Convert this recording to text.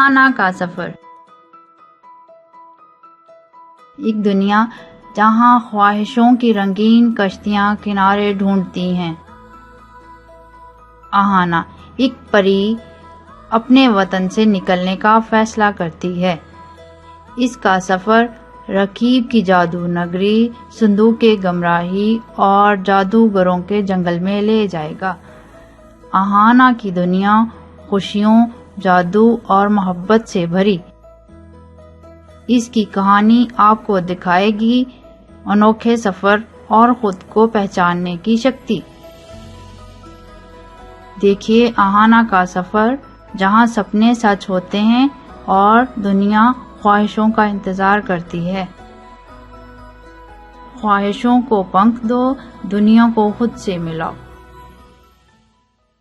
اہانا کا سفر۔ ایک دنیا جہاں خواہشوں کی رنگین کشتیاں کنارے ڈھونڈتی ہیں۔ اہانا ایک پری اپنے وطن سے نکلنے کا فیصلہ کرتی ہے۔ اس کا سفر رقیب کی جادو نگری، صندوق گمراہی اور جادوگروں کے جنگل میں لے جائے گا۔ اہانا کی دنیا خوشیوں، جادو اور محبت سے بھری۔ اس کی کہانی آپ کو دکھائے گی انوکھے سفر اور خود کو پہچاننے کی شکتی۔ دیکھیے اہانا کا سفر، جہاں سپنے سچ ہوتے ہیں اور دنیا خواہشوں کا انتظار کرتی ہے۔ خواہشوں کو پنکھ دو، دنیا کو خود سے ملاؤ۔